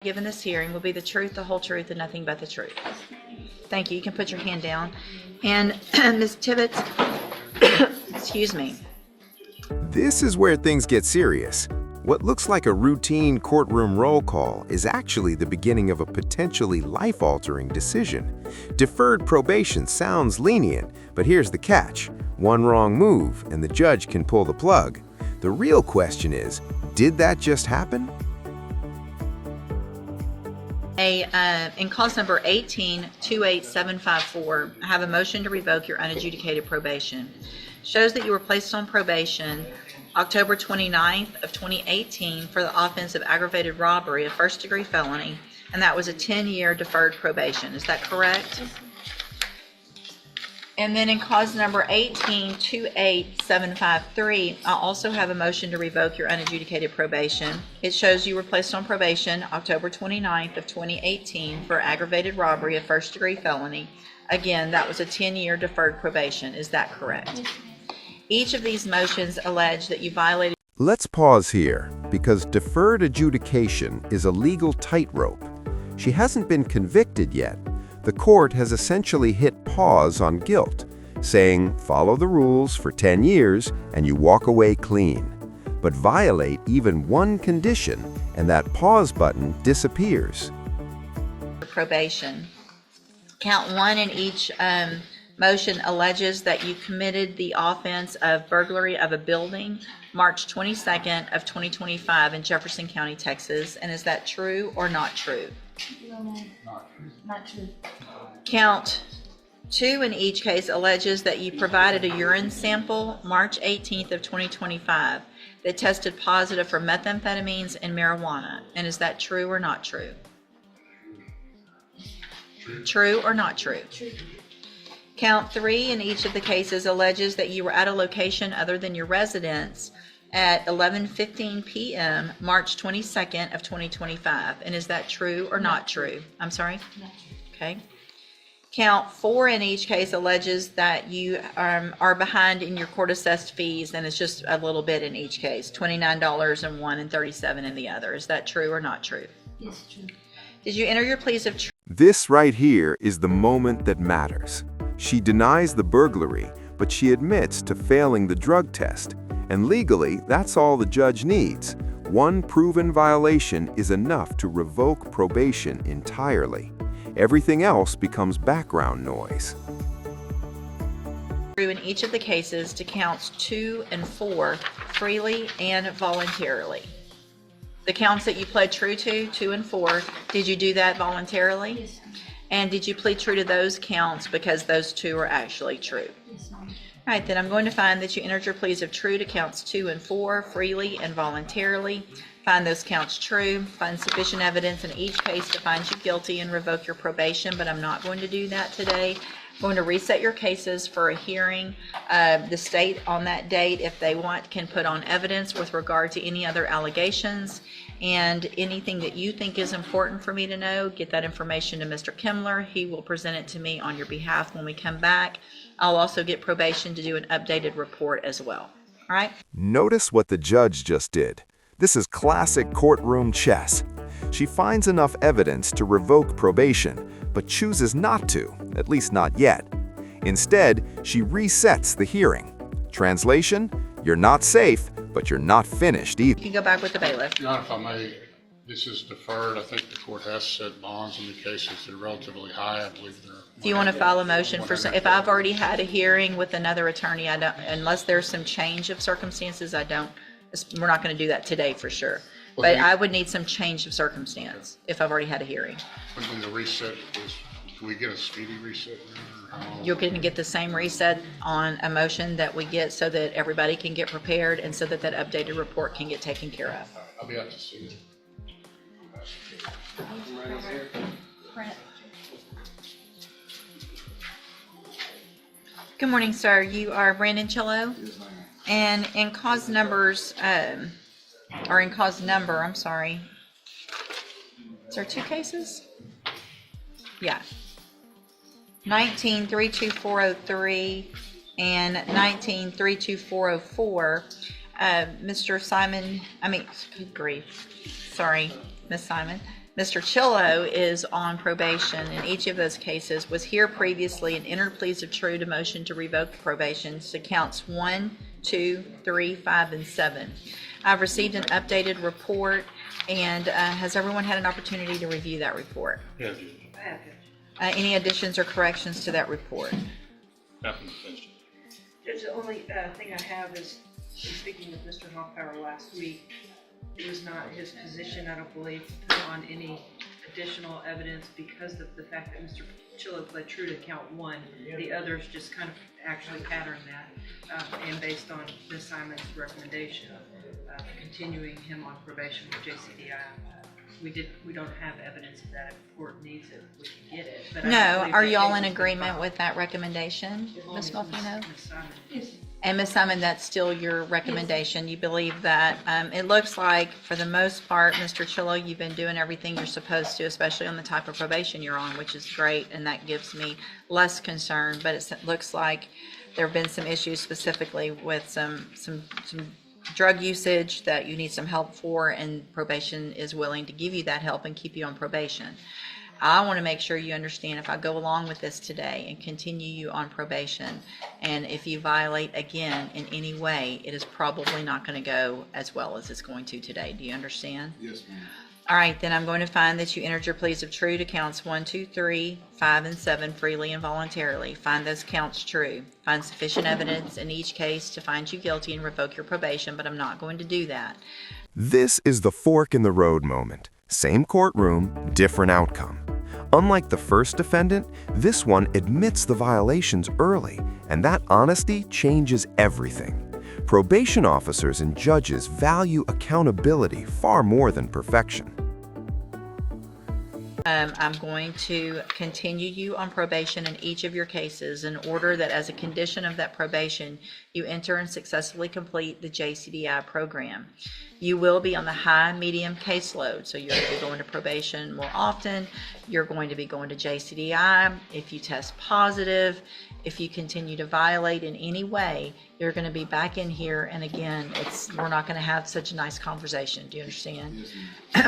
Given this hearing will be the truth, the whole truth, and nothing but the truth. Thank you. You can put your hand down. And Ms. Tibbitz, excuse me. This is where things get serious. What looks like a routine courtroom roll call is actually the beginning of a potentially life-altering decision. Deferred probation sounds lenient, but here's the catch. One wrong move, and the judge can pull the plug. The real question is, did that just happen? In cause number 18-28754, I have a motion to revoke your unadjudicated probation. Shows that you were placed on probation October 29th of 2018 for the offense of aggravated robbery, a first-degree felony, and that was a 10-year deferred probation. Is that correct? And then in cause number 18-28753, I also have a motion to revoke your unadjudicated probation. It shows you were placed on probation October 29th of 2018 for aggravated robbery, a first-degree felony. Again, that was a 10-year deferred probation. Is that correct? Each of these motions allege that you violated. Let's pause here, because deferred adjudication is a legal tightrope. She hasn't been convicted yet. The court has essentially hit pause on guilt, saying follow the rules for 10 years and you walk away clean. But violate even one condition and that pause button disappears. Probation. Count one in each motion alleges that you committed the offense of burglary of a building March 22nd of 2025 in Jefferson County, Texas. And is that true or not true? Not true. Count two in each case alleges that you provided a urine sample March 18th of 2025 that tested positive for methamphetamines and marijuana. And is that true or not true? True or not true? True. Count three in each of the cases alleges that you were at a location other than your residence at 11:15 p.m. March 22nd of 2025. And is that true or not true? I'm sorry? Not true. Okay. Count four in each case alleges that you are behind in your court-assessed fees, and it's just a little bit in each case, $29 in one and $37 in the other. Is that true or not true? Yes, true. Did you enter your pleas of truth? This right here is the moment that matters. She denies the burglary, but she admits to failing the drug test. And legally, that's all the judge needs. One proven violation is enough to revoke probation entirely. Everything else becomes background noise. True in each of the cases to counts 2 and 4 freely and voluntarily. The counts that you pled true to, 2 and 4, did you do that voluntarily? Yes, ma'am. And did you plead true to those counts because those two are actually true? Yes, ma'am. All right, then I'm going to find that you entered your pleas of true to counts 2 and 4 freely and voluntarily. Find those counts true, find sufficient evidence in each case to find you guilty and revoke your probation, but I'm not going to do that today. I'm going to reset your cases for a hearing. The state on that date, if they want, can put on evidence with regard to any other allegations, and anything that you think is important for me to know, get that information to Mr. Kimler. He will present it to me on your behalf when we come back. I'll also get probation to do an updated report as well. All right? Notice what the judge just did. This is classic courtroom chess. She finds enough evidence to revoke probation, but chooses not to, at least not yet. Instead, she resets the hearing. Translation, you're not safe, but you're not finished either. You can go back with the bailiff. Your Honor, if I may, this is deferred. I think the court has set bonds in the cases. They're relatively high. I believe they're. Do you want to file a motion for some, if I've already had a hearing with another attorney, I don't, unless there's some change of circumstances, I don't, we're not going to do that today for sure. But I would need some change of circumstance if I've already had a hearing. When the reset is, can we get a speedy reset? Or how long? You're going to get the same reset on a motion that we get so that everybody can get prepared and so that that updated report can get taken care of. I'll be out to see you. Good morning, sir. You are Brandon Cello? And in cause numbers, or in cause number, I'm sorry. Is there two cases? Yeah. 19-32403 and 19-32404. Mr. Simon, good grief. Sorry, Miss Simon. Mr. Chillo is on probation in each of those cases, was here previously and entered pleas of true to motion to revoke probation to counts 1, 2, 3, 5, and 7. I've received an updated report, and has everyone had an opportunity to review that report? Yes. Any additions or corrections to that report? Nothing finished. Judge, the only thing I have is, in speaking with Mr. Hoffpower last week, it was not his position, I don't believe, to put on any additional evidence because of the fact that Mr. Chillo pled true to count 1. The others just kind of actually patterned that, and based on Ms. Simon's recommendation, continuing him on probation with JCDI. We don't have evidence of that. If the court needs it, we can get it. But I No, believe are that y'all case in has been agreement filed. with that recommendation, Ms. Malfino? Ms. Simon is. And Ms. Simon, that's still your recommendation? You believe that? It looks like, for the most part, Mr. Chillo, you've been doing everything you're supposed to, especially on the type of probation you're on, which is great, and that gives me less concern. But it looks like there have been some issues specifically with some drug usage that you need some help for, and probation is willing to give you that help and keep you on probation. I want to make sure you understand, if I go along with this today and continue you on probation, and if you violate again in any way, it is probably not going to go as well as it's going to today. Do you understand? Yes, ma'am. All right, then I'm going to find that you entered your pleas of true to counts 1, 2, 3, 5, and 7 freely and voluntarily. Find those counts true. Find sufficient evidence in each case to find you guilty and revoke your probation, but I'm not going to do that. This is the fork in the road moment. Same courtroom, different outcome. Unlike the first defendant, this one admits the violations early, and that honesty changes everything. Probation officers and judges value accountability far more than perfection. I'm going to continue you on probation in each of your cases in order that, as a condition of that probation, you enter and successfully complete the JCDI program. You will be on the high-medium caseload, so you're going to be going to probation more often. You're going to be going to JCDI. If you test positive, if you continue to violate in any way, you're going to be back in here, and again, we're not going to have such a nice conversation. Do you understand?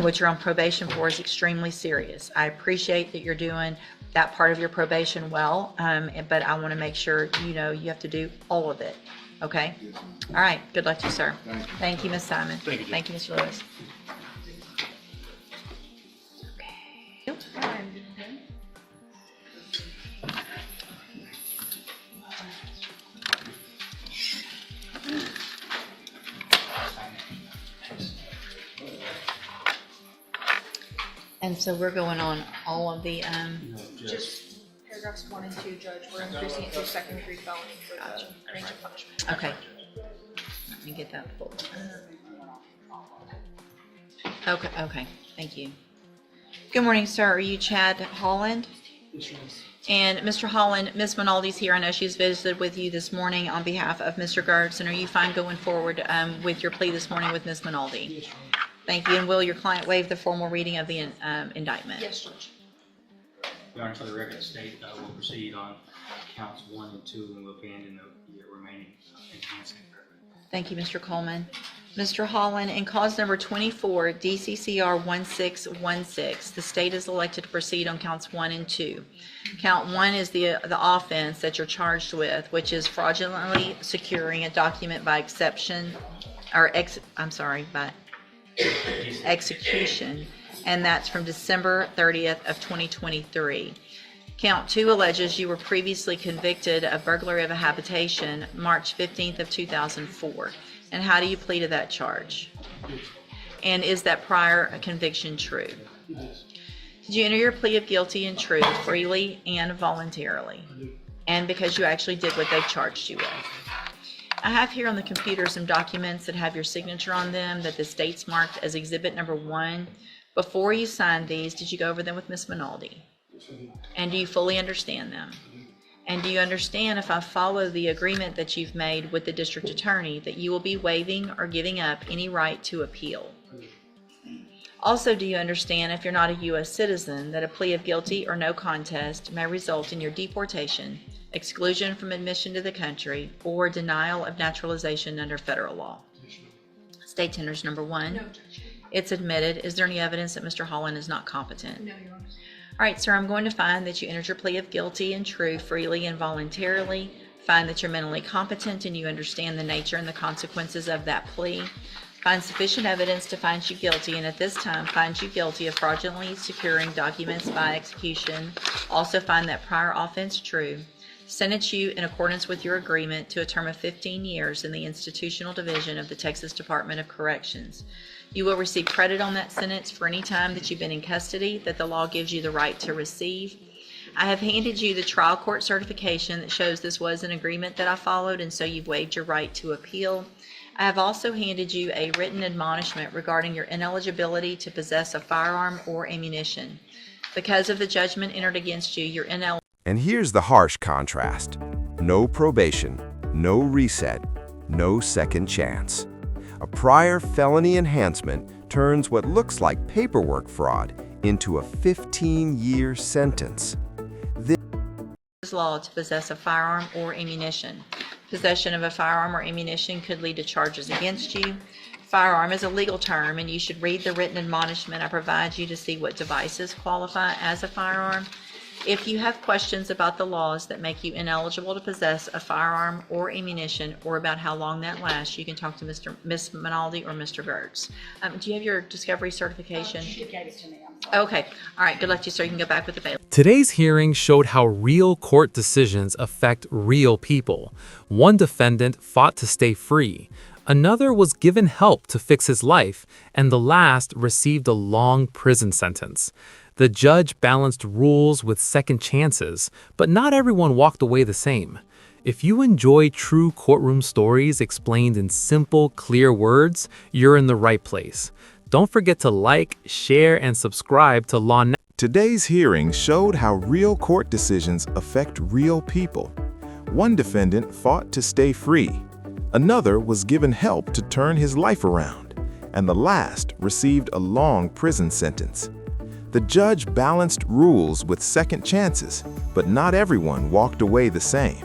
What you're on probation for is extremely serious. I appreciate that you're doing that part of your probation well, but I want to make sure you know you have to do all of it. Okay? All right. Good luck to you, sir. Thank you, Ms. Simon. Thank you, Judge. Thank you, Mr. Lewis. And so we're going on all of the, Just paragraphs 1 and 2, Judge, we're increasing it to a second degree felony for the range of punishment. okay. Let me get that pulled. Okay, thank you. Good morning, sir. Are you Chad Holland? And Mr. Holland, Ms. Minaldi's here. I know she's visited with you this morning on behalf of Mr. Gertz. And are you fine going forward with your plea this morning with Ms. Minaldi? Thank you. And will your client waive the formal reading of the indictment? Yes, Judge. Your Honor, for the record, state will proceed on counts 1 and 2, and will abandon the remaining enhancement. Thank you, Mr. Coleman. Mr. Holland, in cause number 24, DCCR 1616, the state is elected to proceed on counts 1 and 2. Count 1 is the offense that you're charged with, which is fraudulently securing a document by exception, or by execution, and that's from December 30th of 2023. Count 2 alleges you were previously convicted of burglary of a habitation March 15th of 2004. And how do you plead to that charge? And is that prior conviction true? Did you enter your plea of guilty and true freely and voluntarily? And because you actually did what they charged you with? I have here on the computer some documents that have your signature on them that the state's marked as exhibit number 1. Before you signed these, did you go over them with Ms. Minaldi? And do you fully understand them? And do you understand, if I follow the agreement that you've made with the district attorney, that you will be waiving or giving up any right to appeal? Also, do you understand, if you're not a U.S. citizen, that a plea of guilty or no contest may result in your deportation, exclusion from admission to the country, or denial of naturalization under federal law? State tenders number 1. No, Judge. It's admitted. Is there any evidence that Mr. Holland is not competent? No, Your Honor. All right, sir, I'm going to find that you entered your plea of guilty and true freely and voluntarily. Find that you're mentally competent and you understand the nature and the consequences of that plea. Find sufficient evidence to find you guilty, and at this time find you guilty of fraudulently securing documents by execution. Also find that prior offense true. Sentence you in accordance with your agreement to a term of 15 years in the Institutional Division of the Texas Department of Corrections. You will receive credit on that sentence for any time that you've been in custody that the law gives you the right to receive. I have handed you the trial court certification that shows this was an agreement that I followed, and so you've waived your right to appeal. I have also handed you a written admonishment regarding your ineligibility to possess a firearm or ammunition. Because of the judgment entered against you, you're ineligible. And here's the harsh contrast. No probation, no reset, no second chance. A prior felony enhancement turns what looks like paperwork fraud into a 15-year sentence. Law to possess a firearm or ammunition. Possession of a firearm or ammunition could lead to charges against you. Firearm is a legal term, and you should read the written admonishment I provide you to see what devices qualify as a firearm. If you have questions about the laws that make you ineligible to possess a firearm or ammunition, or about how long that lasts, you can talk to Miss Minaldi or Mr. Gertz. Do you have your discovery certification? She gave it to me. I'm sorry. Okay. All right. Good luck to you, sir. You can go back with the bailiff. Today's hearing showed how real court decisions affect real people. One defendant fought to stay free. Another was given help to fix his life, and the last received a long prison sentence. The judge balanced rules with second chances, but not everyone walked away the same. If you enjoy true courtroom stories explained in simple, clear words, you're in the right place. Don't forget to like, share, and subscribe to Law Now. Today's hearing showed how real court decisions affect real people. One defendant fought to stay free. Another was given help to turn his life around. And the last received a long prison sentence. The judge balanced rules with second chances, but not everyone walked away the same.